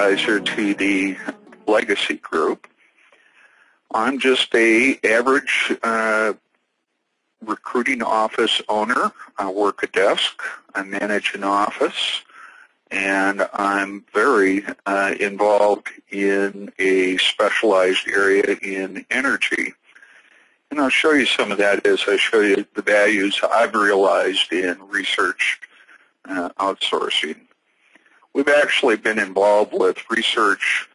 advisor to the legacy group. I'm just a average recruiting office owner. I work a desk, I manage an office, and I'm very involved in a specialized area in energy. And I'll show you some of that as I show you the values I've realized in research outsourcing. We've actually been involved with research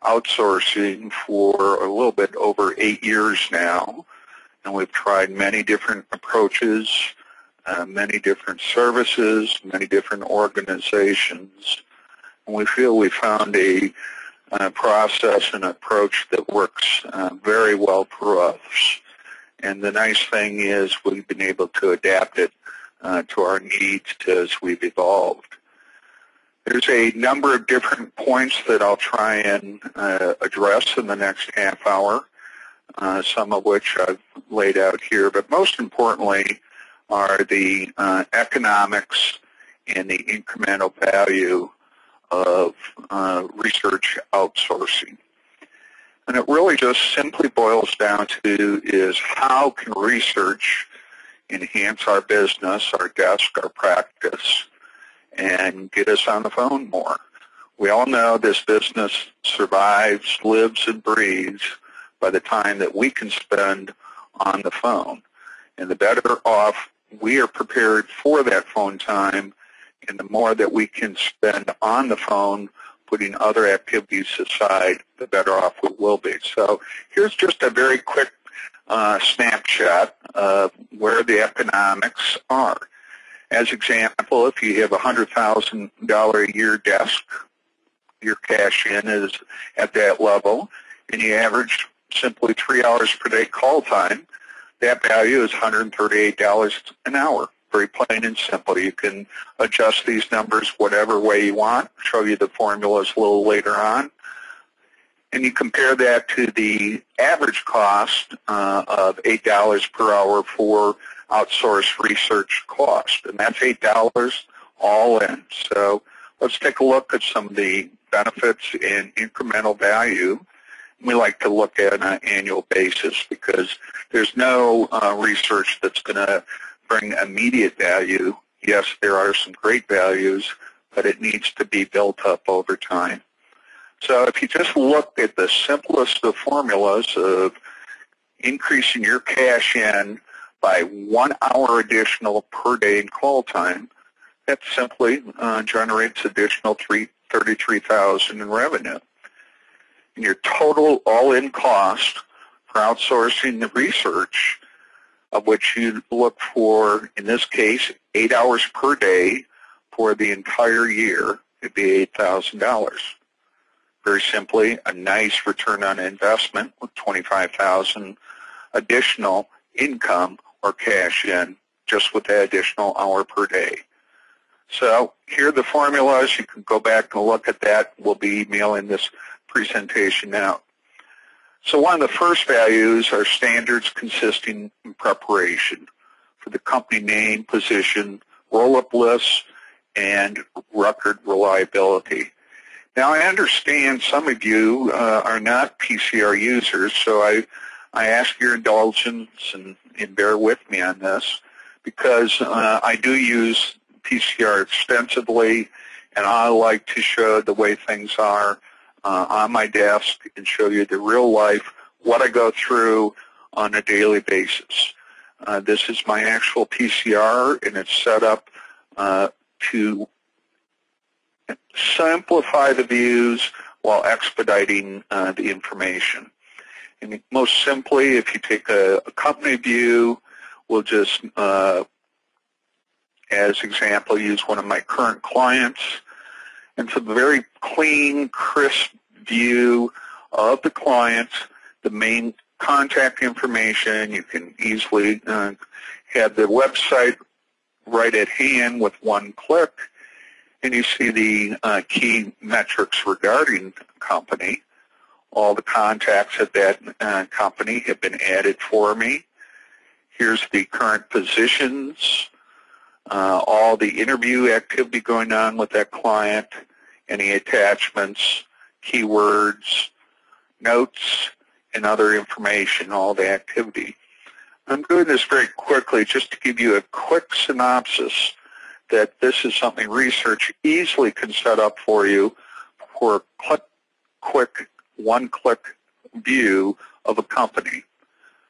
outsourcing for a little bit over 8 years now, and we've tried many different approaches, many different services, many different organizations, and we feel we found a process and approach that works very well for us. And the nice thing is we've been able to adapt it to our needs as we've evolved. There's a number of different points that I'll try and address in the next half hour, some of which I've laid out here, but most importantly are the economics and the incremental value of research outsourcing. And it really just simply boils down to is how can research enhance our business, our desk, our practice, and get us on the phone more. We all know this business survives, lives, and breathes by the time that we can spend on the phone. And the better off we are prepared for that phone time, and the more that we can spend on the phone, putting other activities aside, the better off we will be. So here's just a very quick snapshot of where the economics are. As example, if you have a $100,000 a year desk, your cash in is at that level, and you average simply 3 hours per day call time, that value is $138 an hour. Very plain and simple. You can adjust these numbers whatever way you want. I'll show you the formulas a little later on. And you compare that to the average cost of $8 per hour for outsourced research cost, and that's $8 all in. So let's take a look at some of the benefits and incremental value. We like to look at an annual basis because there's no research that's going to bring immediate value. Yes, there are some great values, but it needs to be built up over time. So if you just look at the simplest of formulas of increasing your cash in by 1 hour additional per day in call time, that simply generates additional $33,000 in revenue. And your total all-in cost for outsourcing the research, of which you look for, in this case, 8 hours per day for the entire year, it'd be $8,000. Very simply, a nice return on investment with $25,000 additional income or cash in just with that additional hour per day. So here are the formulas. You can go back and look at that. We'll be emailing this presentation out. So one of the first values are standards consisting in preparation for the company name, position, roll-up lists, and record reliability. Now I understand some of you are not PCR users, so I ask your indulgence and bear with me on this because I do use PCR extensively, and I like to show the way things are on my desk and show you the real life, what I go through on a daily basis. This is my actual PCR, and it's set up to simplify the views while expediting the information. And most simply, if you take a company view, we'll just, as example, use one of my current clients. And it's a very clean, crisp view of the clients, the main contact information. You can easily have the website right at hand with one click, and you see the key metrics regarding the company. All the contacts at that company have been added for me. Here's the current positions, all the interview activity going on with that client, any attachments, keywords, notes, and other information, all the activity. I'm doing this very quickly just to give you a quick synopsis that this is something research easily can set up for you for a quick, one-click view of a company.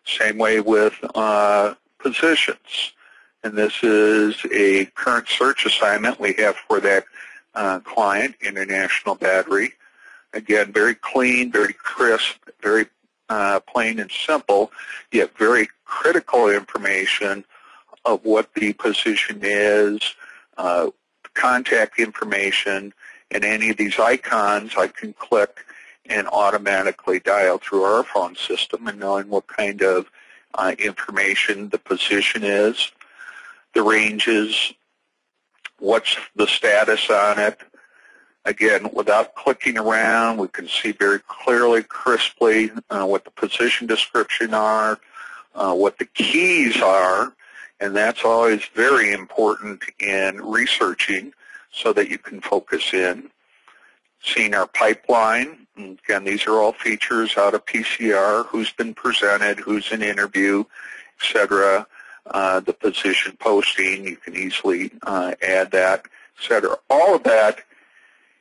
Same way with positions. And this is a current search assignment we have for that client, International Battery. Again, very clean, very crisp, very plain and simple, yet very critical information of what the position is, contact information, and any of these icons I can click and automatically dial through our phone system and knowing what kind of information the position is, the ranges, what's the status on it. Again, without clicking around, we can see very clearly, crisply what the position description are, what the keys are, and that's always very important in researching so that you can focus in. Seeing our pipeline, and again, these are all features out of PCR, who's been presented, who's in interview, etc. The position posting, you can easily add that, etc. All of that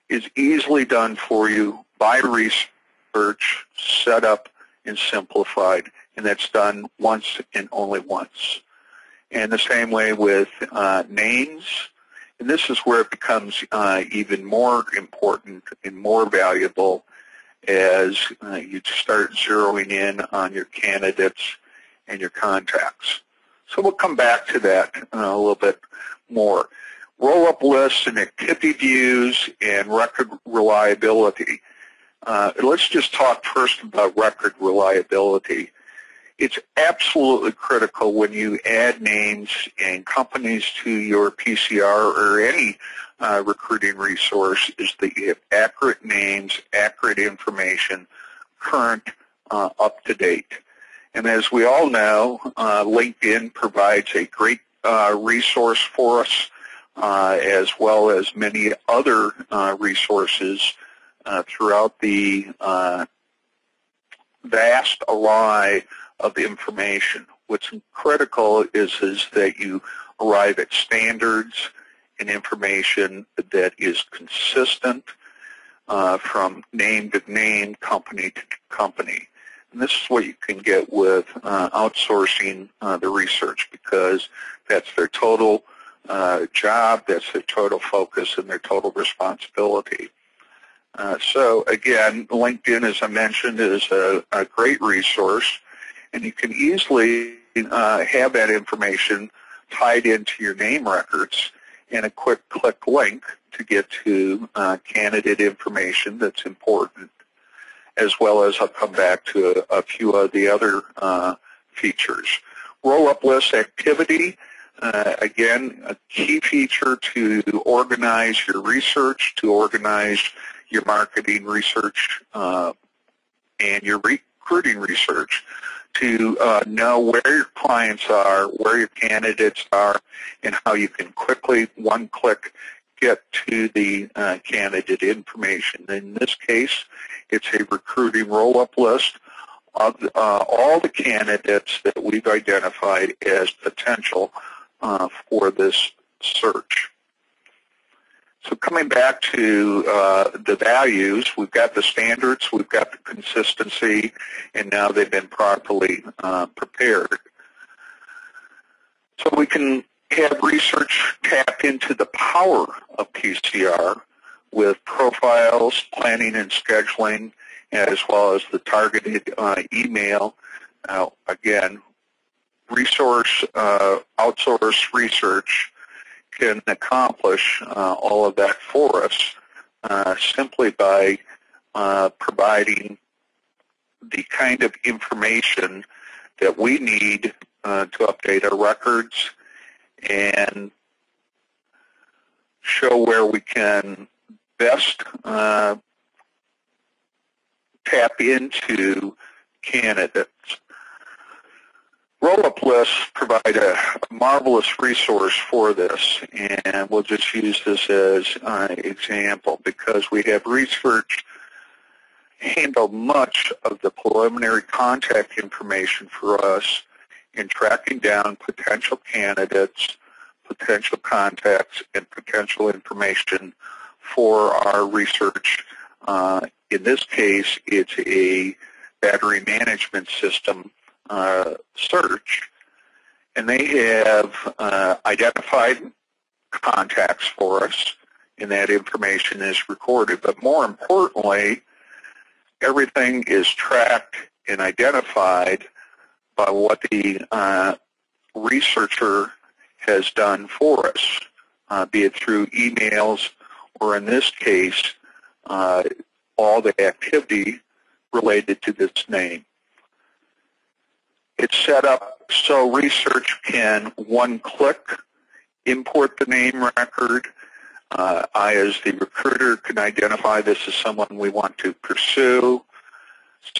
is easily done for you by research, set up and simplified, and that's done once and only once. And the same way with names, and this is where it becomes even more important and more valuable as you start zeroing in on your candidates and your contacts. So we'll come back to that a little bit more. Roll-up lists and activity views and record reliability. Let's just talk first about record reliability. It's absolutely critical when you add names and companies to your PCR or any recruiting resource is that you have accurate names, accurate information, current, up-to-date. And as we all know, LinkedIn provides a great resource for us, as well as many other resources throughout the vast array of information. What's critical is that you arrive at standards and information that is consistent from name to name, company to company. And this is what you can get with outsourcing the research, because that's their total job, that's their total focus, and their total responsibility. So again, LinkedIn, as I mentioned, is a great resource, and you can easily have that information tied into your name records and a quick click link to get to candidate information that's important, as well as I'll come back to a few of the other features. Roll-up list activity, again, a key feature to organize your research, to organize your marketing research and your recruiting research, to know where your clients are, where your candidates are, and how you can quickly, one click, get to the candidate information. In this case, it's a recruiting roll-up list of all the candidates that we've identified as potential for this search. So coming back to the values, we've got the standards, we've got the consistency, and now they've been properly prepared. So we can have research tap into the power of PCR with profiles, planning and scheduling, as well as the targeted email. Now, again, outsource research can accomplish all of that for us simply by providing the kind of information that we need to update our records and show where we can best tap into candidates. Roll-up lists provide a marvelous resource for this, and we'll just use this as an example because we have research handle much of the preliminary contact information for us in tracking down potential candidates, potential contacts, and potential information for our research. In this case, it's a battery management system search, and they have identified contacts for us, and that information is recorded. But more importantly, everything is tracked and identified by what the researcher has done for us, be it through emails or, in this case, all the activity related to this name. It's set up so research can one-click import the name record. I, as the recruiter, can identify this as someone we want to pursue,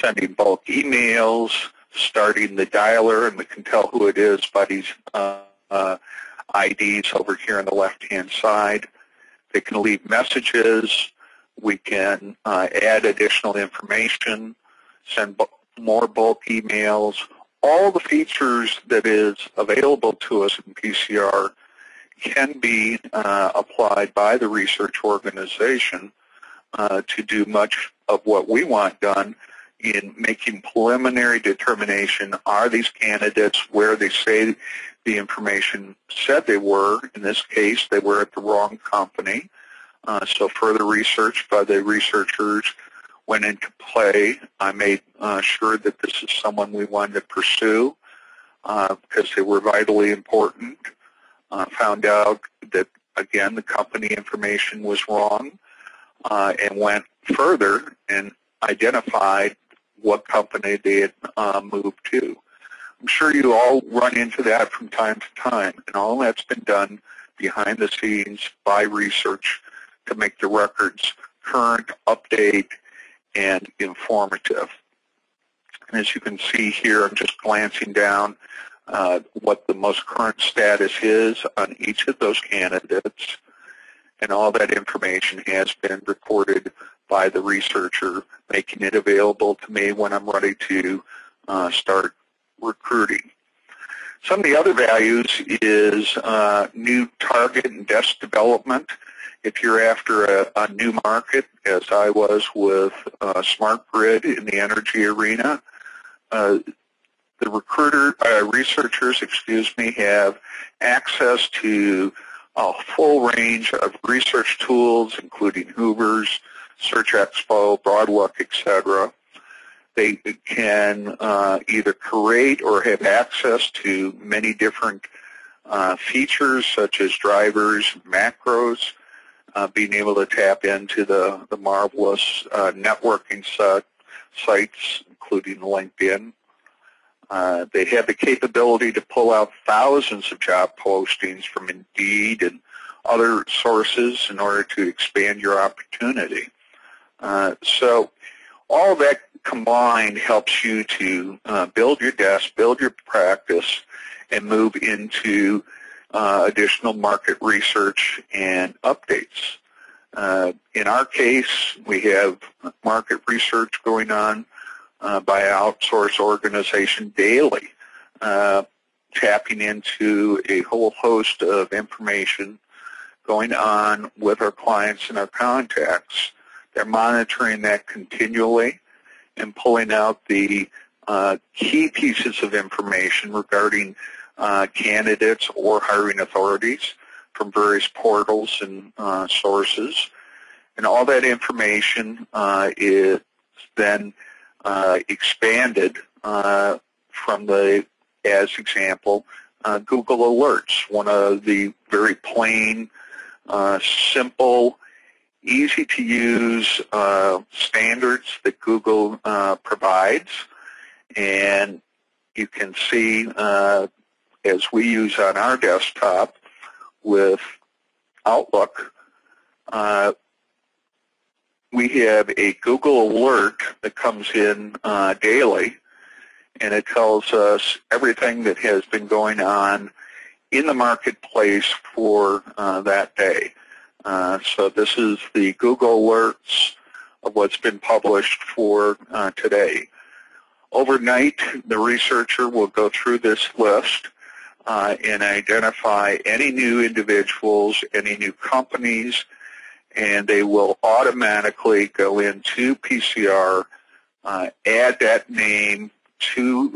sending bulk emails, starting the dialer, and we can tell who it is by these IDs over here on the left-hand side. They can leave messages. We can add additional information, send more bulk emails. All the features that is available to us in PCR can be applied by the research organization to do much of what we want done in making preliminary determination, are these candidates where they say the information said they were. In this case, they were at the wrong company. So further research by the researchers went into play. I made sure that this is someone we wanted to pursue because they were vitally important. Found out that, again, the company information was wrong, and went further and identified what company they had moved to. I'm sure you all run into that from time to time, and all that's been done behind the scenes by research to make the records current, update, and informative. And as you can see here, I'm just glancing down what the most current status is on each of those candidates, and all that information has been recorded by the researcher, making it available to me when I'm ready to start recruiting. Some of the other values is new target and desk development. If you're after a new market, as I was with Smart Grid in the energy arena, the researchers, have access to a full range of research tools, including Hoover's, Search Expo, Broadlook, etc. They can either create or have access to many different features, such as drivers, macros, being able to tap into the marvelous networking sites, including LinkedIn. They have the capability to pull out thousands of job postings from Indeed and other sources in order to expand your opportunity. So all that combined helps you to build your desk, build your practice, and move into additional market research and updates. In our case, we have market research going on by an outsourced organization daily, tapping into a whole host of information going on with our clients and our contacts. They're monitoring that continually and pulling out the key pieces of information regarding candidates or hiring authorities from various portals and sources. And all that information is then expanded from the, as example, Google Alerts, one of the very plain, simple, easy-to-use standards that Google provides. And you can see, as we use on our desktop with Outlook, we have a Google alert that comes in daily, and it tells us everything that has been going on in the marketplace for that day. So this is the Google alerts of what's been published for today. Overnight, the researcher will go through this list and identify any new individuals, any new companies, and they will automatically go into PCR, add that name to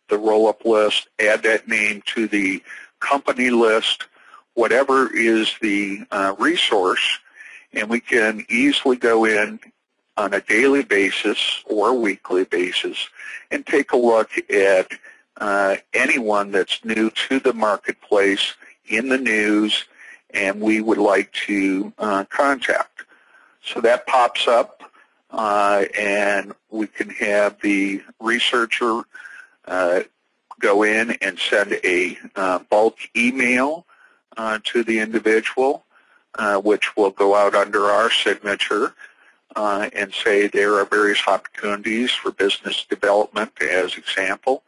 the roll-up list, add that name to the company list, whatever is the resource, and we can easily go in on a daily basis or weekly basis and take a look at anyone that's new to the marketplace in the news and we would like to contact. So that pops up and we can have the researcher go in and send a bulk email to the individual, which will go out under our signature and say there are various opportunities for business development as example,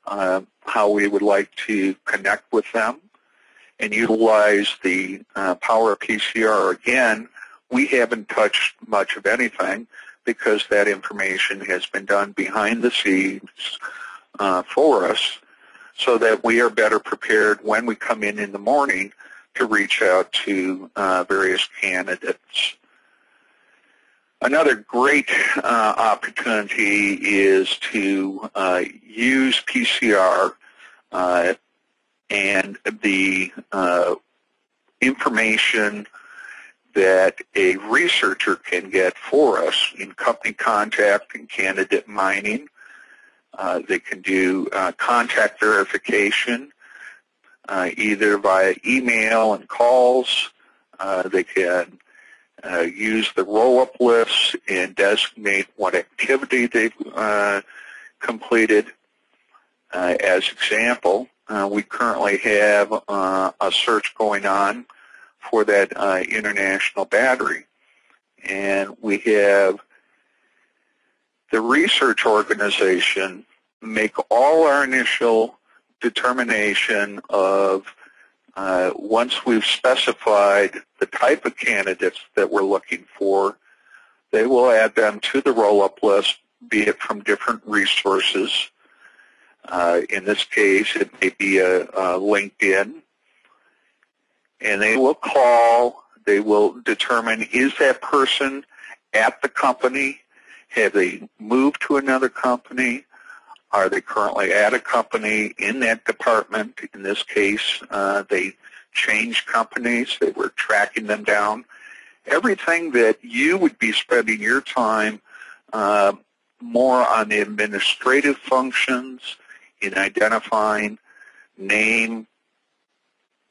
how we would like to connect with them and utilize the power of PCR. Again, we haven't touched much of anything because that information has been done behind the scenes for us so that we are better prepared when we come in the morning to reach out to various candidates. Another great opportunity is to use PCR and the information that a researcher can get for us in company contact and candidate mining. They can do contact verification either via email and calls. They can use the roll-up lists and designate what activity they've completed. As example, we currently have a search going on for that international battery. And we have the research organization make all our initial determination of once we've specified the type of candidates that we're looking for, they will add them to the roll-up list, be it from different resources. In this case, it may be a LinkedIn. And they will call, they will determine, is that person at the company? Have they moved to another company? Are they currently at a company in that department? In this case, they changed companies. They were tracking them down. Everything that you would be spending your time more on the administrative functions in identifying name,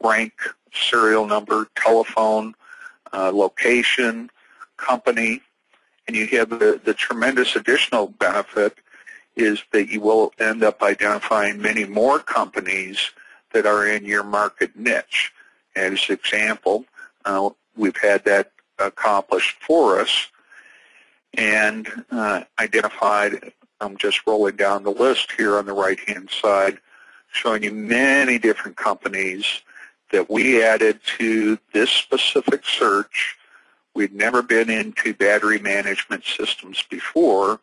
rank, serial number, telephone, location, company, and you have the tremendous additional benefit is that you will end up identifying many more companies that are in your market niche. As an example, we've had that accomplished for us and identified, I'm just rolling down the list here on the right-hand side, showing you many different companies that we added to this specific search. We'd never been into battery management systems before,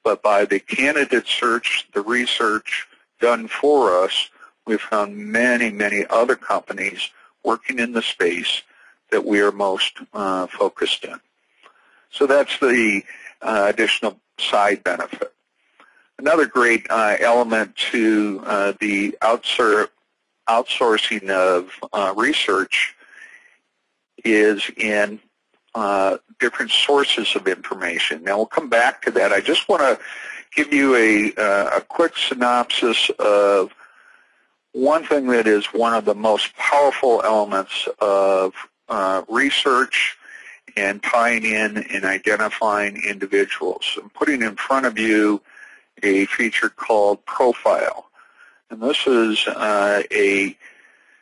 but by the candidate search, the research done for us, we found many, many other companies working in the space that we are most focused in. So that's the additional side benefit. Another great element to the outsourcing of research is in different sources of information. Now we'll come back to that. I just want to give you a quick synopsis of one thing that is one of the most powerful elements of research and tying in and identifying individuals. I'm putting in front of you a feature called Profile. And this is a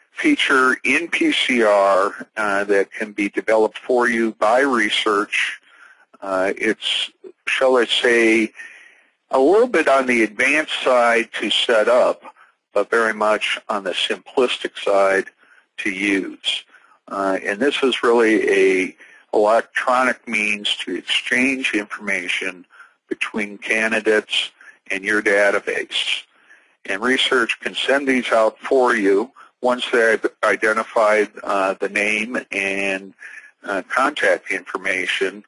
feature in PCR that can be developed for you by research. It's, shall I say, a little bit on the advanced side to set up, but very much on the simplistic side to use. And this is really electronic means to exchange information between candidates and your database. And research can send these out for you once they've identified the name and contact information.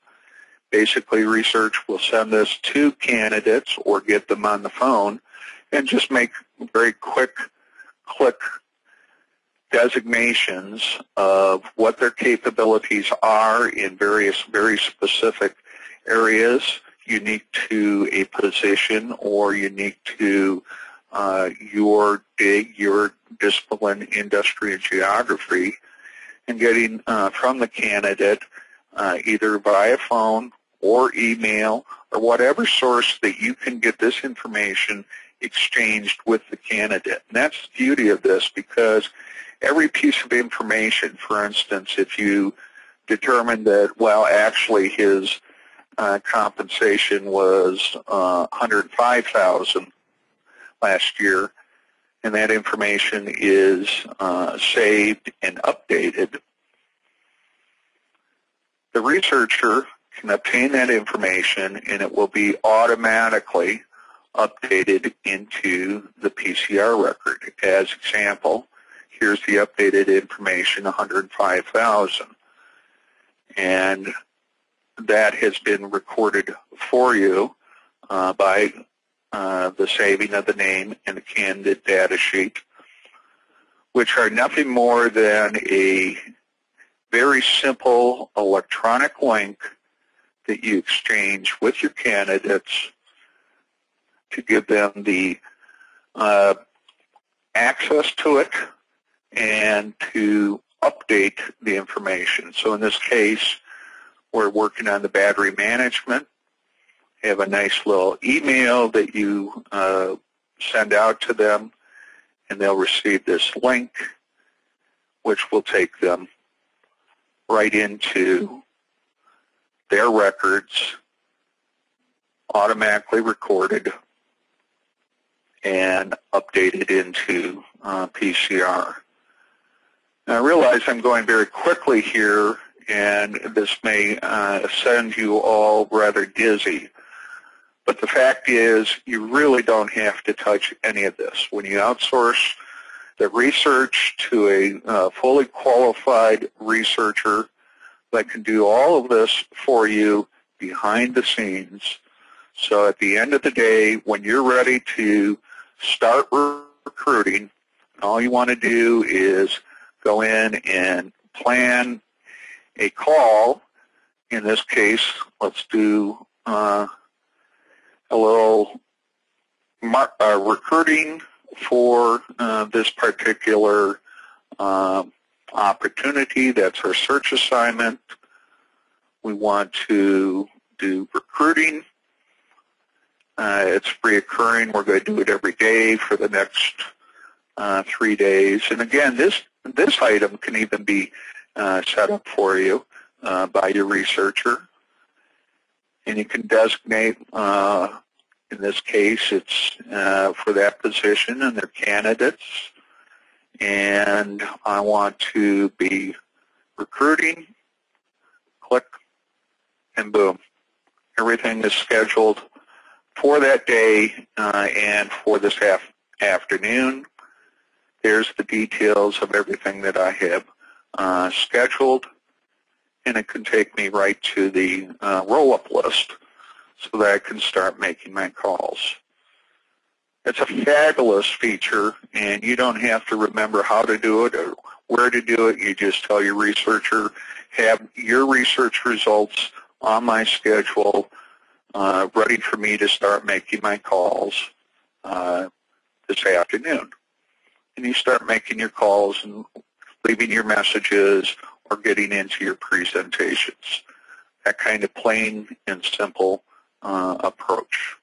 Basically, research will send this to candidates or get them on the phone and just make very quick click designations of what their capabilities are in various very specific areas unique to a position or unique to your discipline, industry, and geography, and getting from the candidate either via phone or email or whatever source that you can get this information exchanged with the candidate. And that's the beauty of this, because every piece of information, for instance, if you determine that, well, actually his compensation was $105,000 last year, and that information is saved and updated, the researcher can obtain that information and it will be automatically updated into the PCR record. As example, here's the updated information, 105,000, and that has been recorded for you by the saving of the name and the candidate data sheet, which are nothing more than a very simple electronic link that you exchange with your candidates to give them the access to it and to update the information. So in this case, we're working on the battery management. You have a nice little email that you send out to them, and they'll receive this link, which will take them right into their records, automatically recorded and updated into PCR. Now, I realize I'm going very quickly here, and this may send you all rather dizzy. But the fact is, you really don't have to touch any of this. When you outsource the research to a fully qualified researcher that can do all of this for you behind the scenes, so at the end of the day, when you're ready to start recruiting, all you want to do is go in and plan a call. In this case, let's do a little recruiting for this particular opportunity. That's our search assignment. We want to do recruiting. It's reoccurring. We're going to do it every day for the next 3 days. And again, this item can even be set up for you by your researcher. And you can designate, in this case, it's for that position and their candidates. And I want to be recruiting, click, and boom. Everything is scheduled for that day and for this afternoon. There's the details of everything that I have scheduled, and it can take me right to the roll-up list so that I can start making my calls. It's a fabulous feature, and you don't have to remember how to do it or where to do it. You just tell your researcher, have your research results on my schedule, ready for me to start making my calls this afternoon. And you start making your calls and leaving your messages or getting into your presentations. That kind of plain and simple approach.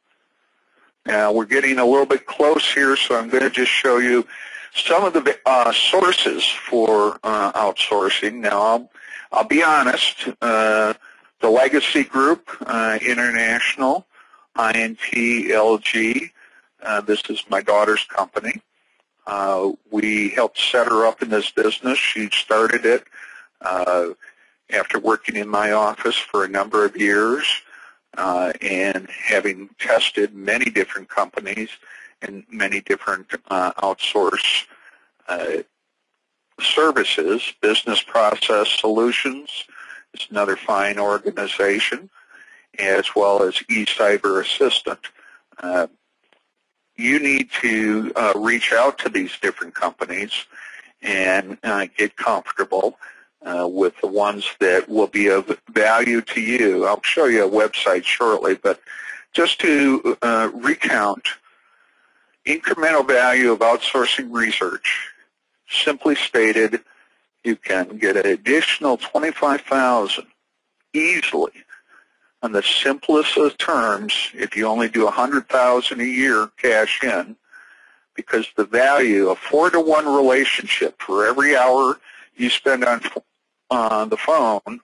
Now, we're getting a little bit close here, so I'm going to just show you some of the sources for outsourcing. Now, I'll be honest, the Legacy Group, International, INTLG, this is my daughter's company. We helped set her up in this business. She started it after working in my office for a number of years and having tested many different companies and many different outsource services, Business Process Solutions is another fine organization, as well as eCyber Assistant. You need to reach out to these different companies and get comfortable with the ones that will be of value to you. I'll show you a website shortly, but just to recount, incremental value of outsourcing research. Simply stated, you can get an additional $25,000 easily on the simplest of terms if you only do $100,000 a year cash in, because the value of 4-to-1 relationship for every hour you spend on the phone,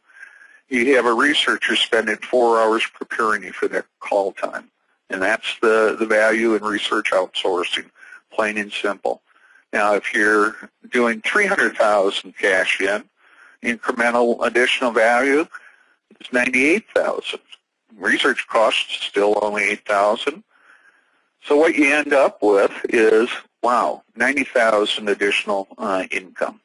you have a researcher spending 4 hours preparing you for that call time. And that's the value in research outsourcing, plain and simple. Now, if you're doing $300,000 cash in, incremental additional value is $98,000. Research costs still only $8,000. So what you end up with is, wow, $90,000 additional income.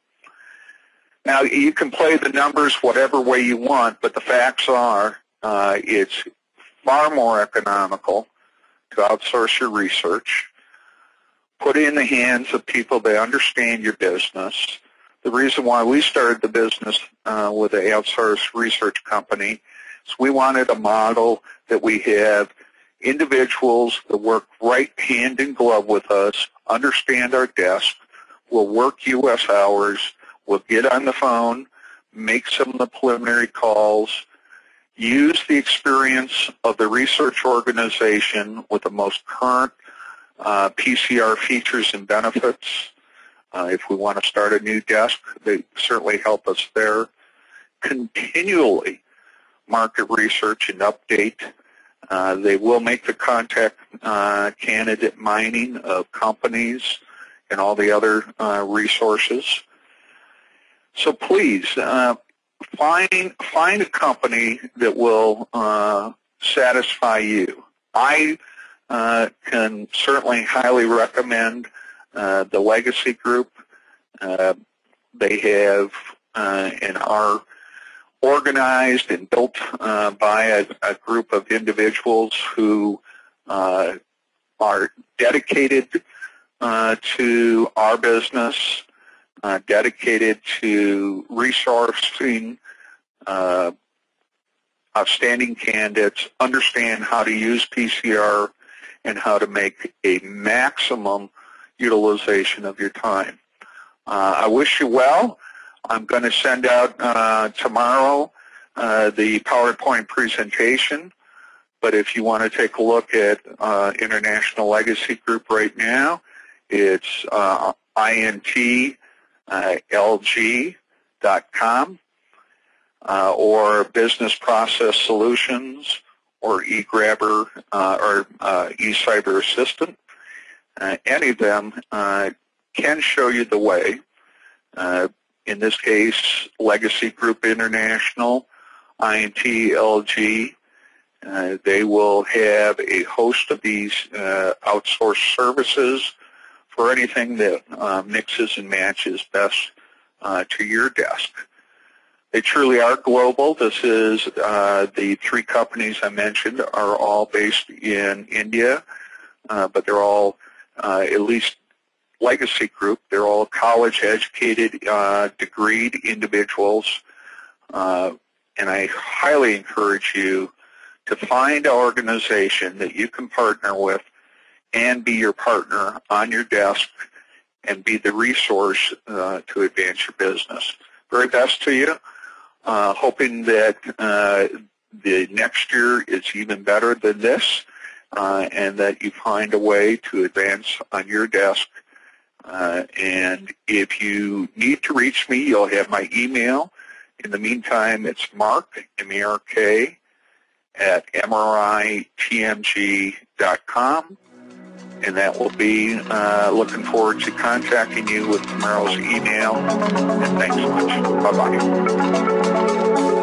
Now, you can play the numbers whatever way you want, but the facts are it's far more economical to outsource your research, put it in the hands of people that understand your business. The reason why we started the business with an outsourced research company is we wanted a model that we have individuals that work right hand in glove with us, understand our desk, will work U.S. hours, will get on the phone, make some of the preliminary calls, use the experience of the research organization with the most current PCR features and benefits. If we want to start a new desk, they certainly help us there. Continually market research and update. They will make the contact candidate mining of companies and all the other resources. So please, find a company that will satisfy you. I can certainly highly recommend the Legacy Group. They have and are organized and built by a group of individuals who are dedicated to our business, dedicated to resourcing outstanding candidates, understand how to use PCR, and how to make a maximum utilization of your time. I wish you well. I'm going to send out tomorrow the PowerPoint presentation, but if you want to take a look at International Legacy Group right now, it's intlg.com or Business Process Solutions or eGrabber or eCyber Assistant. Any of them can show you the way. In this case, Legacy Group International, INTLG, they will have a host of these outsourced services for anything that mixes and matches best to your desk. They truly are global. This is the three companies I mentioned are all based in India, but they're all, at least Legacy Group, they're all college-educated, degreed individuals, and I highly encourage you to find an organization that you can partner with and be your partner on your desk and be the resource to advance your business. Very best to you. Hoping that the next year is even better than this and that you find a way to advance on your desk. And if you need to reach me, you'll have my email. In the meantime, it's Mark, M-E-R-K, at mritmg.com. and that will be looking forward to contacting you with tomorrow's email. And thanks so much. Bye-bye.